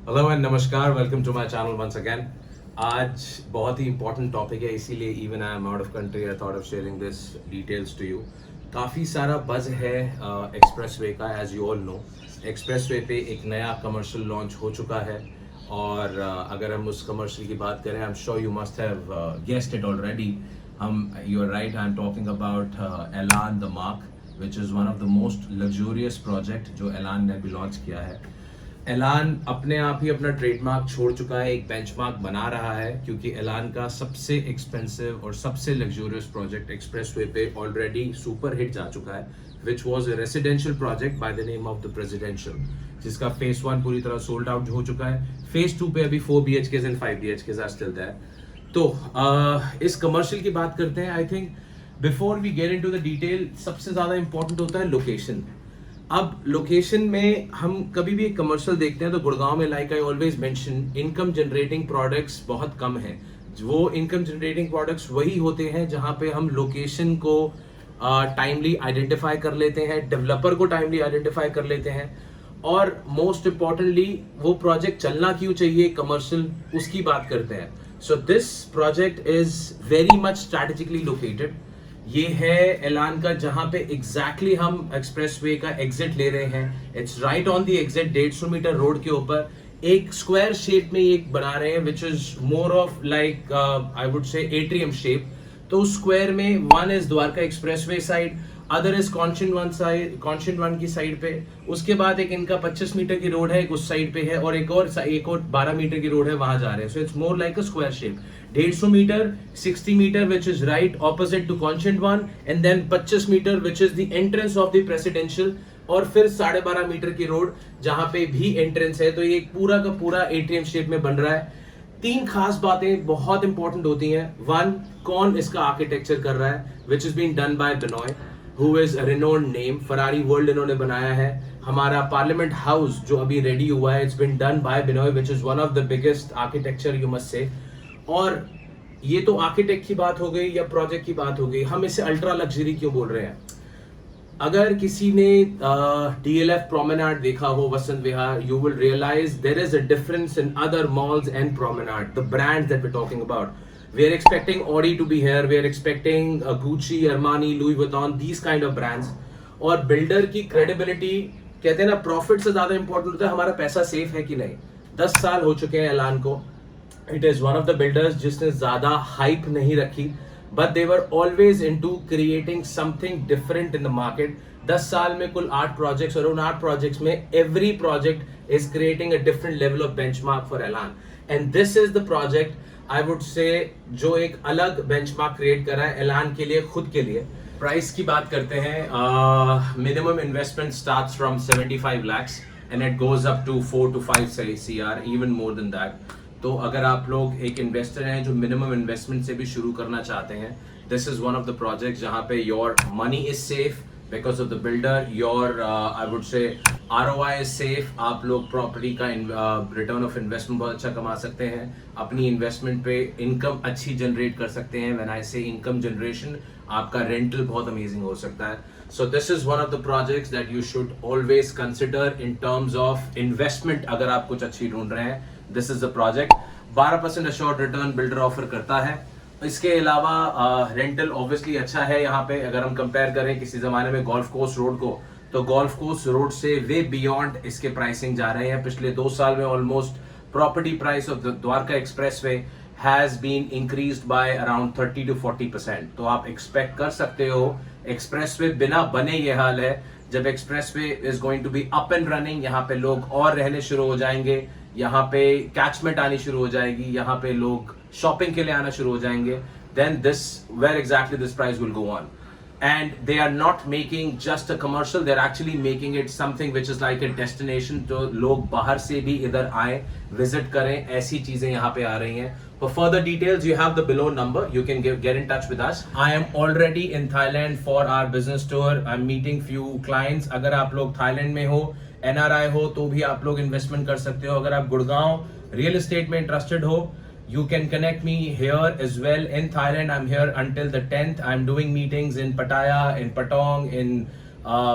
Hello and नमस्कार, welcome to my channel once again. आज बहुत ही इंपॉर्टेंट टॉपिक है, इसीलिए even I am out of country I thought of sharing this details to you. काफ़ी सारा बज़ है एक्सप्रेसवे का। As you all know, expressway पे एक नया कमर्शियल लॉन्च हो चुका है और अगर हम उस कमर्शियल की बात करें, I am sure you must have guessed it already. You are right, I am talking about Elan the mark, which is one of the most luxurious project जो एलान ने अभी लॉन्च किया है। एलान अपने आप ही अपना ट्रेडमार्क छोड़ चुका है, एक बेंचमार्क बना रहा है, क्योंकि एलान का सबसे एक्सपेंसिव और सबसे लग्जूरियस प्रोजेक्ट एक्सप्रेसवे पे ऑलरेडी सुपर हिट जा चुका है, which was a residential project by the name of the presidential, जिसका फेज 1 पूरी तरह सोल्ड आउट हो चुका है। फेज 2 पे अभी 4 BHKs and 5 BHKs are still there. तो इस कमर्शियल की बात करते हैं। I think before we get into the detail, सबसे ज्यादा इंपॉर्टेंट होता है लोकेशन। अब लोकेशन में हम कभी भी एक कमर्शियल देखते हैं तो गुड़गांव में, like I always mention, income generating products बहुत कम हैं। वो इनकम जनरेटिंग प्रोडक्ट्स वही होते हैं जहां पे हम लोकेशन को टाइमली आइडेंटिफाई कर लेते हैं, डेवलपर को टाइमली आइडेंटिफाई कर लेते हैं, और मोस्ट इम्पॉर्टेंटली वो प्रोजेक्ट चलना क्यों चाहिए कमर्शियल, उसकी बात करते हैं। So this project is very much strategically located. ये है एलान का, जहां पे एग्जैक्टली हम एक्सप्रेसवे का एग्जिट ले रहे हैं। It's right on the exit, 150 metre road के ऊपर एक स्क्वायर शेप में ये बना रहे हैं, which is more of like I would say atrium shape. तो उस स्क्वायर में one is Dwarka expressway side, other is Conscient one side, Conscient one की साइड पे। उसके बाद एक इनका 25 मीटर की रोड है, एक उस साइड पे है, और एक और 12 मीटर की रोड है, वहां जा रहे हैं। So it's more like a square shape. 150 metre, 60 metre which is right opposite to Conscient one, and then 25 metre which is the entrance of the presidential, और फिर 12.5 मीटर की रोड जहां पे भी एंट्रेंस है। तो ये पूरा का पूरा एट्रियम शेप में बन रहा है। तीन खास बातें बहुत इंपॉर्टेंट होती हैं। वन, कौन इसका आर्किटेक्चर कर रहा है, which is been done by Binoy, who is a renowned name, Ferrari World इन्होंने बनाया है। हमारा पार्लियामेंट हाउस जो अभी रेडी हुआ है, it's been done by Binoy, which is one of the biggest architecture you must say. और ये तो आर्किटेक्ट की बात हो गई या प्रोजेक्ट की बात हो गई। हम इसे अल्ट्रा लग्जरी क्यों बोल रहे हैं? अगर किसी ने DLF प्रोमेनाड देखा हो, Vasant Vihar, you will realize there is a difference in other malls and promenade, the brands that we're talking about. We are expecting Audi to be here, we are expecting Gucci, Armani, Louis Vuitton, these kind of brands. और builder की credibility, कहते हैं ना, profit से ज्यादा important होता है हमारा पैसा सेफ है कि नहीं। 10 साल हो चुके हैं एलान को। It is one of the builders जिसने ज्यादा हाइप नहीं रखी, but they were always into creating something different in the market. 10 साल में कुल 8 प्रोजेक्ट्स, और उन 8 प्रोजेक्ट्स में every project is creating a different level of benchmark for Elan, and this is the project I would say जो एक अलग benchmark create कर रहा है Elan के लिए, खुद के लिए। प्राइस की बात करते हैं, minimum investment starts from 75 lakhs and it goes up to 4 to 5 CR, even more than that. तो अगर आप लोग एक इन्वेस्टर हैं जो मिनिमम इन्वेस्टमेंट से भी शुरू करना चाहते हैं, this is one of the projects जहां पे your money is safe because of the builder, your I would से ROI इज सेफ। आप लोग प्रॉपर्टी का रिटर्न ऑफ इन्वेस्टमेंट बहुत अच्छा कमा सकते हैं, अपनी इन्वेस्टमेंट पे इनकम अच्छी जनरेट कर सकते हैं। व्हेन आई से इनकम जनरेशन, आपका रेंटल बहुत अमेजिंग हो सकता है। So this is one of the projects that you should always consider in terms of investment. अगर आप कुछ अच्छी ढूंढ रहे हैं, this is the project. 12% assured return builder offer करता है। इसके अलावा रेंटल ऑब्वियसली अच्छा है यहाँ पे। अगर हम कंपेयर करें किसी जमाने में गोल्फ कोर्स रोड को, तो गोल्फ कोर्स रोड से वे बियॉन्ड इसके प्राइसिंग जा रहे हैं। पिछले 2 साल में almost property price of Dwarka expressway has been increased by around 30 to 40%। तो आप एक्सपेक्ट कर सकते हो एक्सप्रेसवे बिना बने ये हाल है। जब expressway is going to be up and running, यहाँ पे लोग और रहने शुरू हो जाएंगे, यहाँ पे कैचमेंट आनी शुरू हो जाएगी, यहाँ पे लोग शॉपिंग के लिए आना शुरू हो जाएंगे, then this where exactly this price will go on. And they are not making just a commercial, they are actually making it something which is like a destination, जो लोग बाहर से भी इधर आए, विजिट करें, ऐसी चीजें यहाँ पे आ रही हैं। For further details, you have the below number. You can get in touch with us. I am already in Thailand for our business tour. I'm meeting few clients. अगर आप लोग थाईलैंड में हो, NRI हो, तो भी आप लोग इन्वेस्टमेंट कर सकते हो। अगर आप गुड़गांव रियल एस्टेट में इंटरेस्टेड हो, you can connect me here as well in Thailand. I'm here until the 10th. I'm doing meetings in Pattaya, in Patong, in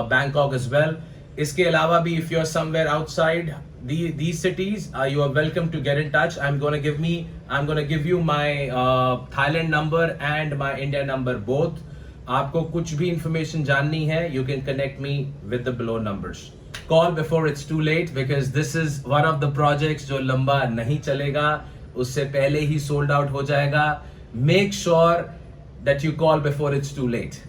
Bangkok as well. इसके अलावा भी if you're somewhere outside, these cities, you are welcome to get in touch. I'm gonna give you my Thailand number and my India number both. आपको कुछ भी information जाननी है, you can connect me with the below numbers. Call before it's too late because this is one of the projects जो लंबा नहीं चलेगा, उससे पहले ही sold out हो जाएगा. Make sure that you call before it's too late.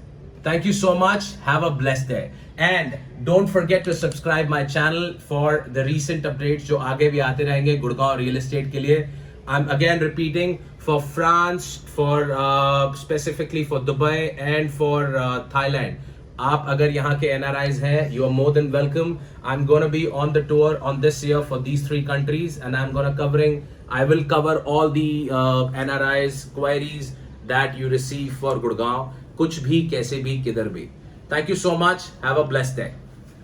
Thank you so much. Have a blessed day. And don't forget to subscribe my channel for the recent updates जो आगे भी आते रहेंगे गुड़गांव real estate के लिए. I'm again repeating for France, for specifically for Dubai and for Thailand. आप अगर यहाँ के NRIs हैं, you are more than welcome. I'm gonna be on the tour on this year for these 3 countries, and I will cover all the NRIs queries that you receive for Gurgaon. कुछ भी कैसे भी किधर भी. Thank you so much. Have a blessed day.